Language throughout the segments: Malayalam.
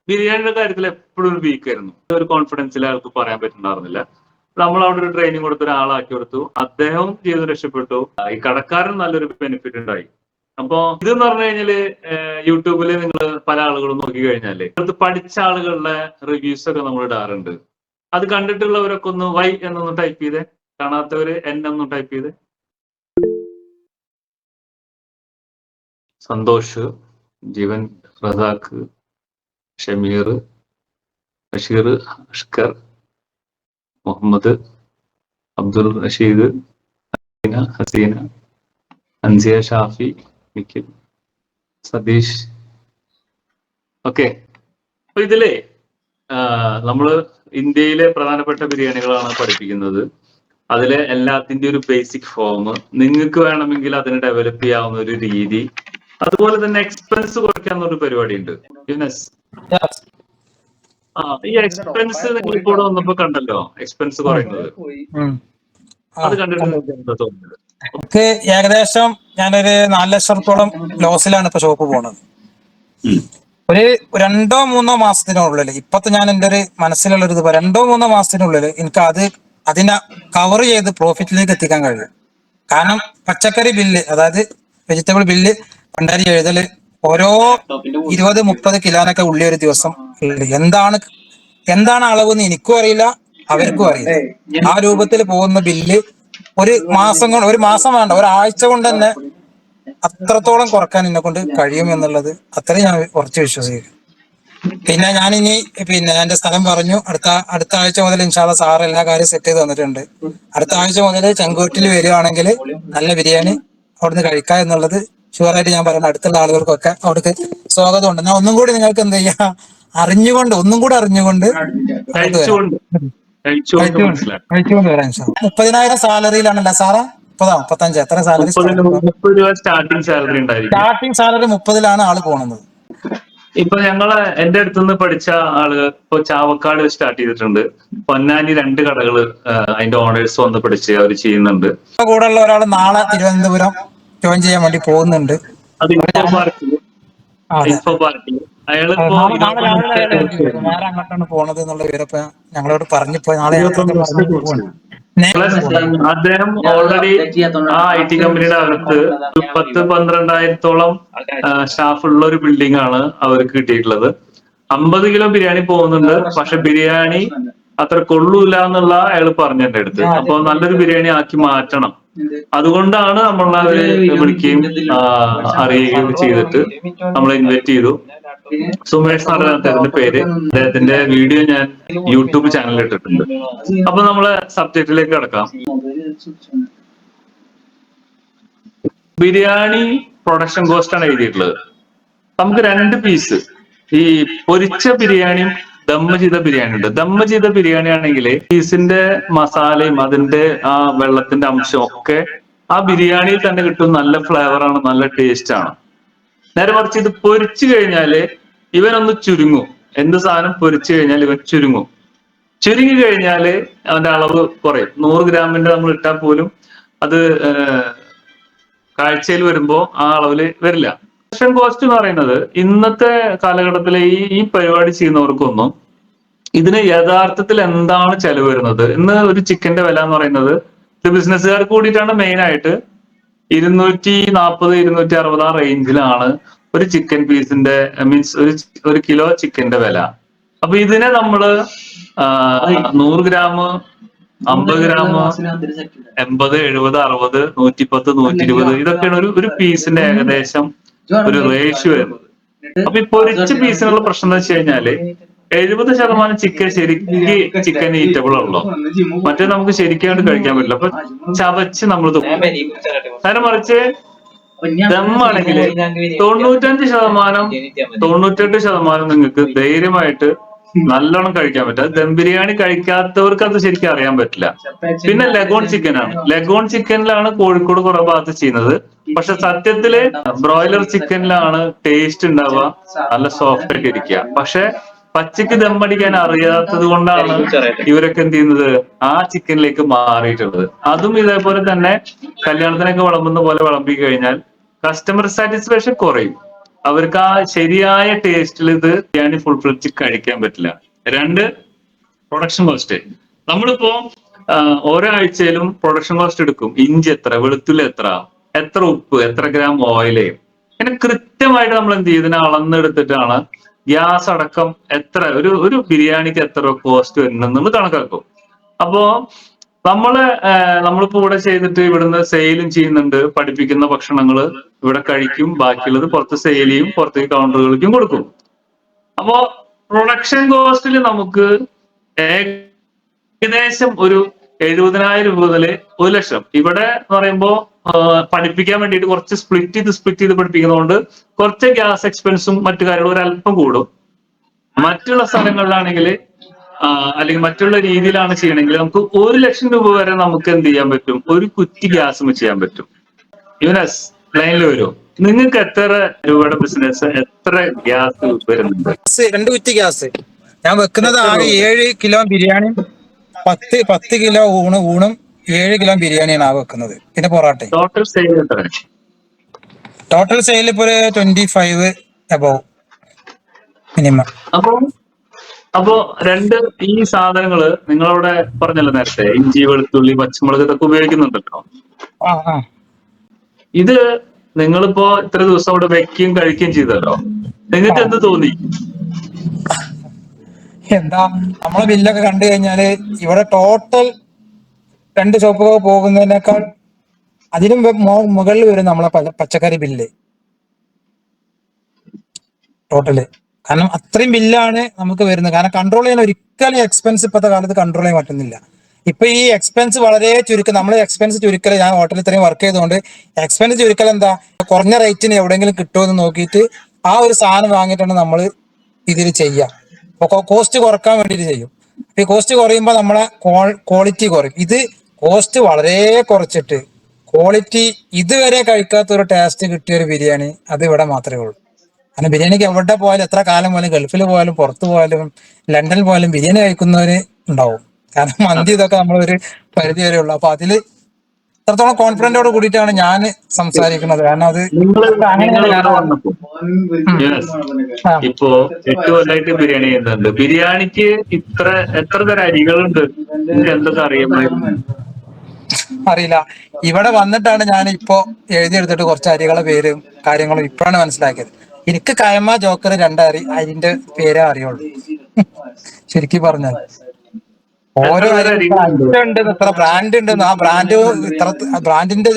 ബിരിയാണിയുടെ കാര്യത്തിൽ എപ്പോഴും ഒരു വീക്ക് ആയിരുന്നു. ഒരു കോൺഫിഡൻസിൽ ആൾക്ക് പറയാൻ പറ്റുന്നുണ്ടായിരുന്നില്ല. നമ്മൾ അവിടെ ഒരു ട്രെയിനിങ് കൊടുത്ത് ഒരാളാക്കി കൊടുത്തു, അദ്ദേഹവും ചെയ്ത് രക്ഷപ്പെട്ടു. ഈ കടക്കാരൻ നല്ലൊരു ബെനിഫിറ്റ് ഉണ്ടായി. അപ്പൊ ഇതെന്ന് പറഞ്ഞു കഴിഞ്ഞാല് യൂട്യൂബില് നിങ്ങൾ പല ആളുകളും നോക്കി കഴിഞ്ഞാല് അത് പഠിച്ച ആളുകളുടെ റിവ്യൂസ് ഒക്കെ നമ്മൾ ഇടാറുണ്ട്. അത് കണ്ടിട്ടുള്ളവരൊക്കെ ഒന്ന് വൈ എന്നൊന്ന് ടൈപ്പ് ചെയ്തേ, കാണാത്തവര് എന്നൊന്ന് ടൈപ്പ് ചെയ്തേ. സന്തോഷ്, ജീവൻ, റസാഖ്, ഷമീർ, ബഷീർ, അഷ്കർ, മുഹമ്മദ്, അബ്ദുൾ റഷീദ്, ഹസീന, അൻസിയ, ഷാഫി, നിഖിൽ, സതീഷ്. ഓക്കെ, അപ്പൊ ഇതിലെ നമ്മള് ഇന്ത്യയിലെ പ്രധാനപ്പെട്ട ബിരിയാണികളാണ് പഠിപ്പിക്കുന്നത്. അതിലെ എല്ലാത്തിന്റെ ഒരു ബേസിക് ഫോം, നിങ്ങൾക്ക് വേണമെങ്കിൽ അതിന് ഡെവലപ്പ് ചെയ്യാവുന്ന ഒരു രീതി, അതുപോലെ തന്നെ എക്സ്പെൻസ് കുറയ്ക്കാവുന്ന ഒരു പരിപാടി ഉണ്ട്. യുനസ്, ഈ എക്സ്പെൻസ് നിങ്ങൾ കൂടെ വന്നപ്പോ കണ്ടല്ലോ, എക്സ്പെൻസ് കുറയുന്നത്. അത് കണ്ടിട്ട് തോന്നുന്നത് ഏകദേശം ഞാനൊരു 4 ലക്ഷത്തോളം ലോസിലാണ് ഇപ്പൊ ഷോപ്പ് പോണത്. ഒരു 2-3 മാസത്തിനുള്ളിൽ, ഇപ്പത്തെ ഞാൻ എൻ്റെ ഒരു മനസ്സിലുള്ള ഒരു 2-3 മാസത്തിനുള്ളിൽ എനിക്ക് അതിനെ കവർ ചെയ്ത് പ്രോഫിറ്റിലേക്ക് എത്തിക്കാൻ കഴിയും. കാരണം പച്ചക്കറി ബില്ല്, അതായത് വെജിറ്റബിൾ ബില്ല് പണ്ടാരി എഴുതല്, ഓരോ 20-30 കിലോനൊക്കെ ഉള്ളി ഒരു ദിവസം എന്താണ് അളവെന്ന് എനിക്കും അറിയില്ല, അവർക്കും അറിയില്ല. ആ രൂപത്തിൽ പോകുന്ന ബില്ല് ഒരു മാസം വേണ്ട, ഒരാഴ്ച കൊണ്ട് തന്നെ അത്രത്തോളം കുറക്കാൻ എന്നെ കൊണ്ട് കഴിയും എന്നുള്ളത് അത്രയും ഞാൻ ഉറച്ചു വിശ്വസിക്കുന്നു. പിന്നെ ഞാനിനി എന്റെ സ്ഥലം പറഞ്ഞു, അടുത്ത ആഴ്ച മുതൽ ഇൻഷാള്ള സാർ എല്ലാ കാര്യം സെറ്റ് ചെയ്ത് തന്നിട്ടുണ്ട്. അടുത്ത ആഴ്ച മുതൽ ചെങ്കോട്ടിൽ വരികയാണെങ്കിൽ നല്ല ബിരിയാണി അവിടുന്ന് കഴിക്കാം എന്നുള്ളത് ഷുവറായിട്ട് ഞാൻ പറയുന്നത്. അടുത്തുള്ള ആളുകൾക്കൊക്കെ അവിടേക്ക് സ്വാഗതമുണ്ട്. ഞാൻ ഒന്നും കൂടി നിങ്ങൾക്ക് എന്ത് ചെയ്യാ, ഒന്നും കൂടെ അറിഞ്ഞുകൊണ്ട് കഴിച്ചുകൊണ്ട് വരാം. 30,000 സാലറിയിലാണല്ലോ സാറാ? 35 എത്ര സാലറി? സ്റ്റാർട്ടിംഗ് സാലറി 30-ലാണ് ആള് പോണത്. ഇപ്പൊ എന്റെ അടുത്തുനിന്ന് പഠിച്ച ആളുകൾ ഇപ്പൊ ചാവക്കാട് സ്റ്റാർട്ട് ചെയ്തിട്ടുണ്ട്. പൊന്നാനി 2 കടകള് അതിന്റെ ഓണേഴ്സ് വന്ന് പഠിച്ച് അവർ ചെയ്യുന്നുണ്ട്. കൂടെ ഉള്ള ഒരാൾ നാളെ തിരുവനന്തപുരം ജോയിൻ ചെയ്യാൻ വേണ്ടി പോകുന്നുണ്ട്. അത് ഇൻഫോ പാർക്കിൽ അയാളിപ്പോ നേരെ അങ്ങോട്ടാണ് പോണത് എന്നുള്ള വിവരം ഞങ്ങളോട് പറഞ്ഞപ്പോ നാളെ അദ്ദേഹം ഓൾറെഡി ആ IT കമ്പനിയുടെ അകത്ത് 10-12,000-ഓളം സ്റ്റാഫ് ഉള്ള ഒരു ബിൽഡിംഗ് ആണ് അവർക്ക് കിട്ടിയിട്ടുള്ളത്. 50 കിലോ ബിരിയാണി പോകുന്നുണ്ട്. പക്ഷെ ബിരിയാണി അത്ര കൊള്ളൂല എന്നുള്ള അയാൾ പറഞ്ഞു എന്റെ അടുത്ത്. അപ്പൊ നല്ലൊരു ബിരിയാണി ആക്കി മാറ്റണം. അതുകൊണ്ടാണ് നമ്മളവരെ വിളിക്കുകയും അറിയുകയും ചെയ്തിട്ട് നമ്മൾ ഇൻവൈറ്റ് ചെയ്തു. സുമേഷ് എന്നാണ് അദ്ദേഹത്തിന്റെ പേര്. അദ്ദേഹത്തിന്റെ വീഡിയോ ഞാൻ യൂട്യൂബ് ചാനലിൽ ഇട്ടിട്ടുണ്ട്. അപ്പൊ നമ്മള് സബ്ജക്റ്റിലേക്ക് കിടക്കാം. ബിരിയാണി പ്രൊഡക്ഷൻ കോസ്റ്റ് ആണ് എഴുതിയിട്ടുള്ളത്. നമുക്ക് 2 പീസ് ഈ പൊരിച്ച ബിരിയാണിയും ദമ്മ് ചെയ്ത ബിരിയാണി ഉണ്ട്. ദമ്മ് ചെയ്ത ബിരിയാണി ആണെങ്കിൽ പീസിന്റെ മസാലയും അതിന്റെ ആ വെള്ളത്തിന്റെ അംശം ഒക്കെ ആ ബിരിയാണിയിൽ തന്നെ കിട്ടും. നല്ല ഫ്ലേവറാണ്, നല്ല ടേസ്റ്റ് ആണ്. നേരെ മറിച്ച് ഇത് പൊരിച്ചു കഴിഞ്ഞാല് ഇവനൊന്ന് ചുരുങ്ങും. എന്ത് സാധനം പൊരിച്ചു കഴിഞ്ഞാൽ ഇവൻ ചുരുങ്ങി കഴിഞ്ഞാല് അവന്റെ അളവ് കുറയും. 100 ഗ്രാമിന്റെ നമ്മൾ ഇട്ടാൽ പോലും അത് കാഴ്ചയിൽ വരുമ്പോ ആ അളവില് വരില്ല. പ്രൊഡക്ഷൻ കോസ്റ്റ് എന്ന് പറയുന്നത് ഇന്നത്തെ കാലഘട്ടത്തിലെ ഈ പരിപാടി ചെയ്യുന്നവർക്കൊന്നും ഇതിന് യഥാർത്ഥത്തിൽ എന്താണ് ചെലവ് വരുന്നത്. ഇന്ന് ഒരു ചിക്കന്റെ വില എന്ന് പറയുന്നത് ഇത് ബിസിനസ്സുകാർക്ക് കൂടിയിട്ടാണ് മെയിൻ ആയിട്ട് 240-260 ആ റേഞ്ചിലാണ് ഒരു ചിക്കൻ പീസിന്റെ മീൻസ് ഒരു കിലോ ചിക്കന്റെ വില. അപ്പൊ ഇതിനെ നമ്മള് 100 ഗ്രാം, 50 ഗ്രാം, 80, 70, 60, 110, 120 ഇതൊക്കെയാണ് ഒരു പീസിന്റെ ഏകദേശം ഒരു റേഷ്യോ വരുന്നത്. അപ്പൊ ഈ പൊരിച്ച പീസിനുള്ള പ്രശ്നം എന്ന് വെച്ച് കഴിഞ്ഞാല് 70% ചിക്കൻ ശരിക്കും ചിക്കൻ ഈറ്റബിൾ ഉള്ളൂ. മറ്റേ നമുക്ക് ശരിക്കും കഴിക്കാൻ പറ്റില്ല. അപ്പൊ ചവച്ച് നമ്മൾ അതിനെ മറിച്ച് ദമ്മാണെങ്കിൽ 95%, 98% നിങ്ങൾക്ക് ധൈര്യമായിട്ട് നല്ലോണം കഴിക്കാൻ പറ്റും. അത് ദം ബിരിയാണി കഴിക്കാത്തവർക്ക് അത് ശരിക്കും അറിയാൻ പറ്റില്ല. പിന്നെ ലഗോൺ ചിക്കനാണ്. ലഗോൺ ചിക്കനിലാണ് കോഴിക്കോട് കുറെ ഭാഗത്ത് ചെയ്യുന്നത്. പക്ഷെ സത്യത്തില് ബ്രോയിലർ ചിക്കനിലാണ് ടേസ്റ്റ് ഉണ്ടാവുക, നല്ല സോഫ്റ്റ് ആയിട്ട് ഇരിക്കുക. പക്ഷെ പച്ചക്ക് ദമ്മടിക്കാൻ അറിയാത്തത് കൊണ്ടാണ് ഇവരൊക്കെ എന്ത് ചെയ്യുന്നത്, ആ ചിക്കനിലേക്ക് മാറിയിട്ടുള്ളത്. അതും ഇതേപോലെ തന്നെ കല്യാണത്തിനൊക്കെ വിളമ്പുന്ന പോലെ വിളമ്പി കഴിഞ്ഞാൽ കസ്റ്റമർ സാറ്റിസ്ഫാക്ഷൻ കുറയും. അവർക്ക് ആ ശരിയായ ടേസ്റ്റിൽ ഇത് ബിരിയാണി ഫുൾ ഫ്ലെഡ്ജ് കഴിക്കാൻ പറ്റില്ല. രണ്ട്, പ്രൊഡക്ഷൻ കോസ്റ്റ്. നമ്മളിപ്പോ ഓരോ ആഴ്ചയിലും പ്രൊഡക്ഷൻ കോസ്റ്റ് എടുക്കും. ഇഞ്ചി എത്ര, വെളുത്തുള്ളി എത്ര, എത്ര ഉപ്പ്, എത്ര ഗ്രാം ഓയില്, ഇങ്ങനെ കൃത്യമായിട്ട് നമ്മൾ എന്ത് ചെയ്യും, ഇതിനെ അളന്നെടുത്തിട്ടാണ് ഗ്യാസ് അടക്കം എത്ര ഒരു ബിരിയാണിക്ക് എത്ര കോസ്റ്റ് വരുന്നുള്ളത് കണക്കാക്കും. അപ്പോ നമ്മളിപ്പോ ഇവിടെ ചെയ്തിട്ട് ഇവിടുന്ന് സെയിലും ചെയ്യുന്നുണ്ട്. പഠിപ്പിക്കുന്ന ഭക്ഷണങ്ങൾ ഇവിടെ കഴിക്കും, ബാക്കിയുള്ളത് പുറത്ത് സെയിൽ ചെയ്യും, പുറത്തേക്ക് കൗണ്ടറുകളിലേക്കും കൊടുക്കും. അപ്പോ പ്രൊഡക്ഷൻ കോസ്റ്റിൽ നമുക്ക് ഏകദേശം ഒരു 70,000 രൂപ മുതൽ 1,00,000. ഇവിടെ എന്ന് പറയുമ്പോ പഠിപ്പിക്കാൻ വേണ്ടിയിട്ട് കുറച്ച് സ്പ്ലിറ്റ് ചെയ്ത് പഠിപ്പിക്കുന്നതുകൊണ്ട് കുറച്ച് ഗ്യാസ് എക്സ്പെൻസും മറ്റു കാര്യങ്ങളും ഒരല്പം കൂടും. മറ്റുള്ള സ്ഥലങ്ങളിലാണെങ്കിൽ അല്ലെങ്കിൽ മറ്റുള്ള രീതിയിലാണ് ചെയ്യണമെങ്കിൽ നമുക്ക് 1,00,000 രൂപ വരെ നമുക്ക് എന്ത് ചെയ്യാൻ പറ്റും, ഒരു കുറ്റി ഗ്യാസ് ചെയ്യാൻ പറ്റും. യുനസ് ലൈനിൽ വരുമോ? നിങ്ങൾക്ക് എത്ര രൂപയുടെ ബിസിനസ്, എത്ര ഗ്യാസ് വരുന്നുണ്ട്? 2 കുറ്റി ഗ്യാസ് ഞാൻ വെക്കുന്നത്. ആകെ 7 കിലോ ബിരിയാണി, 10 കിലോ ഊണും 7 കിലോ ബിരിയാണിയാണ് ആ വെക്കുന്നത്. പിന്നെ പൊറാട്ട. ടോട്ടൽ സെയിൽ എത്ര? ടോട്ടൽ സെയിൽ ഇപ്പൊ 25 അബോവ് മിനിമം. അപ്പോ ഈ സാധനങ്ങള് നിങ്ങളവിടെ പറഞ്ഞല്ലോ നേരത്തെ, ഇഞ്ചി, വെളുത്തുള്ളി, പച്ചമുളക് ഇതൊക്കെ ഉപയോഗിക്കുന്നുണ്ടല്ലോ. ഇത് നിങ്ങളിപ്പോ ഇത്ര ദിവസം അവിടെ വെക്കുകയും കഴിക്കുകയും ചെയ്തല്ലോ, നിങ്ങൾക്ക് എന്ത് തോന്നി? എന്താ, നമ്മളെ ബില്ലൊക്കെ കണ്ടു കഴിഞ്ഞാല് ഇവിടെ ടോട്ടൽ 2 ഷോപ്പ് പോകുന്നതിനേക്കാൾ അതിലും മുകളിൽ വരും നമ്മളെ പച്ചക്കറി ബില്ല് ടോട്ടല്. കാരണം അത്രയും ബില്ലാണ് നമുക്ക് വരുന്നത്. കാരണം കൺട്രോൾ ചെയ്യാൻ ഒരിക്കലും എക്സ്പെൻസ് ഇപ്പോഴത്തെ കാലത്ത് കൺട്രോൾ ചെയ്യാൻ പറ്റുന്നില്ല. ഇപ്പൊ ഈ എക്സ്പെൻസ് വളരെ ചുരുക്കം. നമ്മൾ എക്സ്പെൻസ് ചുരുക്കൽ, ഞാൻ ഹോട്ടലിൽ ഇത്രയും വർക്ക് ചെയ്തുകൊണ്ട് എക്സ്പെൻസ് ചുരുക്കൽ എന്താ, കുറഞ്ഞ റേറ്റിന് എവിടെയെങ്കിലും കിട്ടുമോ എന്ന് നോക്കിയിട്ട് ആ ഒരു സാധനം വാങ്ങിയിട്ടാണ് നമ്മൾ ഇതിൽ ചെയ്യുക. അപ്പൊ കോസ്റ്റ് കുറക്കാൻ വേണ്ടിയിട്ട് ചെയ്യും. ഈ കോസ്റ്റ് കുറയുമ്പോൾ നമ്മളെ ക്വാളിറ്റി കുറയും. ഇത് കോസ്റ്റ് വളരെ കുറച്ചിട്ട് ക്വാളിറ്റി ഇതുവരെ കഴിക്കാത്ത ഒരു ടേസ്റ്റ് കിട്ടിയ ഒരു ബിരിയാണി അത് ഇവിടെ മാത്രമേ ഉള്ളൂ. കാരണം ബിരിയാണിക്ക് എവിടെ പോയാലും, എത്ര കാലം പോയാലും, ഗൾഫിൽ പോയാലും പുറത്തു പോയാലും ലണ്ടനിൽ പോയാലും ബിരിയാണി കഴിക്കുന്നവര് ഉണ്ടാവും. കാരണം മന്തി ഇതൊക്കെ നമ്മളൊരു പരിധി വരെ ഉള്ളു. അപ്പൊ അതില് അത്രത്തോളം കോൺഫിഡന്റോട് കൂടിയിട്ടാണ് ഞാൻ സംസാരിക്കുന്നത്. കാരണം അത് ഇപ്പോ 8 കൊല്ലമായിട്ട് ബിരിയാണി ചെയ്യുന്നുണ്ട്. ബിരിയാണിക്ക് എത്ര തരം അരികളുണ്ട്, എന്തൊക്കെ അറിയാമായിരുന്നു? അറിയില്ല. ഇവിടെ വന്നിട്ടാണ് ഞാൻ ഇപ്പോ എഴുതിയെടുത്തിട്ട് കുറച്ച് അരികളെ പേരും കാര്യങ്ങളും ഇപ്പോഴാണ് മനസ്സിലാക്കിയത്. എനിക്ക് കയമ, ജോക്കർ 2 അരിന്റെ പേരേ അറിയുള്ളൂ ശരിക്കും പറഞ്ഞാൽ. ഓരോ ഉണ്ട്, ഇത്ര ബ്രാൻഡ് ഉണ്ട്, ആ ബ്രാൻഡിന്റെ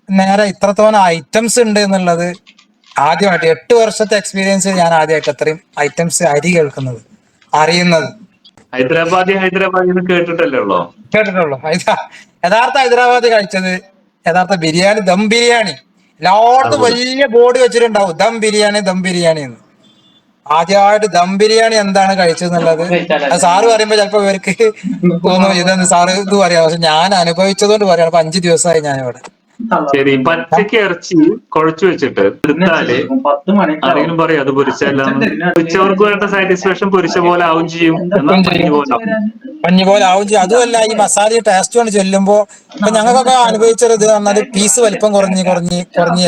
നേരെ ഇത്രത്തോളം ഐറ്റംസ് ഉണ്ട് എന്നുള്ളത് ആദ്യമായിട്ട് 8 വർഷത്തെ എക്സ്പീരിയൻസ് ഞാൻ ആദ്യമായിട്ട് അത്രയും ഐറ്റംസ് അരി കേൾക്കുന്നത്, അറിയുന്നത്. ഹൈദരാബാദി കേട്ടിട്ടല്ലേ ഉള്ളോ? കേട്ടിട്ടുള്ളൂ. യഥാർത്ഥ ഹൈദരാബാദ് കഴിച്ചത് യഥാർത്ഥ ബിരിയാണി, ദം ബിരിയാണി. എല്ലായിടത്തും വലിയ ബോർഡ് വെച്ചിട്ടുണ്ടാവും ദം ബിരിയാണി എന്ന്. ആദ്യമായിട്ട് ദം ബിരിയാണി എന്താണ് കഴിച്ചതെന്നുള്ളത് അത് സാറ് പറയുമ്പോ ചിലപ്പോ ഇവർക്ക് തോന്നും ഇതെന്ന് സാറ് ഇത് പറയാം. പക്ഷെ ഞാൻ അനുഭവിച്ചതുകൊണ്ട് പറയാണ്. 5 ദിവസമായി ഞാനിവിടെ. ശരി, പച്ചക്ക് ഇറച്ചി കുഴച്ചു വെച്ചിട്ട് എടുത്താല് ആരെങ്കിലും പറയും അത് പൊരിച്ചല്ലാന്ന്. പൊരിച്ചവർക്ക് വേണ്ട സാറ്റിസ്ഫാക്ഷൻ പൊരിച്ച പോലെ ആവും ചെയ്യും, പഞ്ഞി പോലെ ആവും ചെയ്യും. അതുമല്ല, ഈ മസാല ടേസ്റ്റ് കൊണ്ട് ചെല്ലുമ്പോ ഇപ്പൊ ഞങ്ങൾക്കൊക്കെ അനുഭവിച്ചത് ഇത് പറഞ്ഞാല് പീസ് വലിപ്പം കുറഞ്ഞ്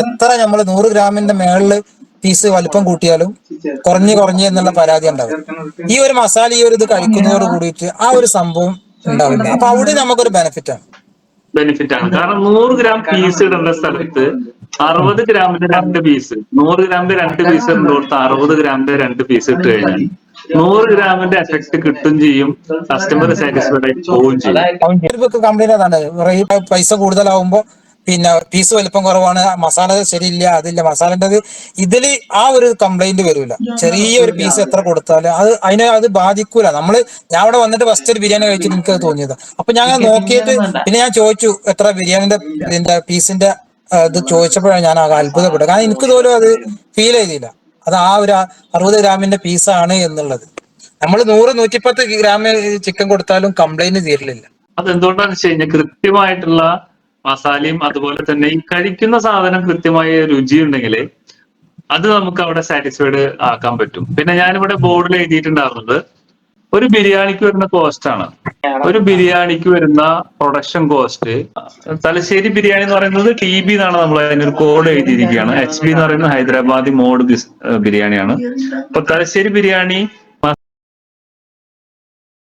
എത്ര നമ്മള് 100 ഗ്രാമിന്റെ മേളില് പീസ് വലിപ്പം കൂട്ടിയാലും കുറഞ്ഞ് എന്നുള്ള പരാതി ഉണ്ടാവും. ഈ ഒരു മസാല ഈ ഒരു ഇത് കഴിക്കുന്നതോട് കൂടിയിട്ട് ആ ഒരു സംഭവം ഉണ്ടാവില്ല. അപ്പൊ അവിടെ നമുക്കൊരു ബെനിഫിറ്റ് ആണ്. കാരണം 100 ഗ്രാം പീസ് ഇടേണ്ട സ്ഥലത്ത് 60 ഗ്രാമിന്റെ 2 പീസ്, 100 ഗ്രാമിന്റെ 2 പീസ് ഇടുന്നോടത്ത് 60 ഗ്രാമിന്റെ 2 പീസ് ഇട്ട് കഴിഞ്ഞാൽ 100 ഗ്രാമിന്റെ എഫക്ട് കിട്ടും ചെയ്യും, കസ്റ്റമർ സാറ്റിസ്ഫൈഡ് ആയി പോവുകയും ചെയ്യും. കംപ്ലൈന്റ് അതാണ്, പൈസ കൂടുതലാവുമ്പോ പിന്നെ പീസ് വലിപ്പം കുറവാണ്, മസാല ശരിയില്ല, അതില്ല മസാലൻ്റെത്. ഇതില് ആ ഒരു കംപ്ലൈന്റ് വരൂല. ചെറിയൊരു പീസ് എത്ര കൊടുത്താലും അത് ബാധിക്കൂല. ഞാൻ അവിടെ വന്നിട്ട് ഫസ്റ്റ് ഒരു ബിരിയാണി കഴിച്ചിട്ട് എനിക്ക് അത് തോന്നിയത്. അപ്പൊ ഞാൻ നോക്കിയിട്ട് പിന്നെ ഞാൻ ചോദിച്ചു എത്ര ബിരിയാണിന്റെ പീസിന്റെ ഇത് ചോദിച്ചപ്പോഴാണ് ഞാൻ അത്ഭുതപ്പെട്ടത്. കാരണം എനിക്ക് പോലും അത് ഫീൽ ചെയ്തില്ല അത് ആ ഒരു 60 ഗ്രാമിന്റെ പീസാണ് എന്നുള്ളത്. നമ്മൾ 100-110 ഗ്രാം ചിക്കൻ കൊടുത്താലും കംപ്ലൈന്റ് തീരില്ല. അതെന്തുകൊണ്ടാന്ന് വെച്ച് കഴിഞ്ഞാൽ കൃത്യമായിട്ടുള്ള മസാലയും അതുപോലെ തന്നെ ഈ കഴിക്കുന്ന സാധനം കൃത്യമായ രുചി ഉണ്ടെങ്കിൽ അത് നമുക്ക് അവിടെ സാറ്റിസ്ഫൈഡ് ആക്കാൻ പറ്റും. പിന്നെ ഞാനിവിടെ ബോർഡിൽ എഴുതിയിട്ടുണ്ടായിരുന്നത് ഒരു ബിരിയാണിക്ക് വരുന്ന കോസ്റ്റ് ആണ്. ഒരു ബിരിയാണിക്ക് വരുന്ന പ്രൊഡക്ഷൻ കോസ്റ്റ്, തലശ്ശേരി ബിരിയാണി എന്ന് പറയുന്നത് TB എന്നാണ് നമ്മൾ അതിനൊരു കോഡ് എഴുതിയിരിക്കുകയാണ്. HB എന്ന് പറയുന്നത് ഹൈദരാബാദി മോഡ് ബിരിയാണിയാണ്. അപ്പൊ തലശ്ശേരി ബിരിയാണി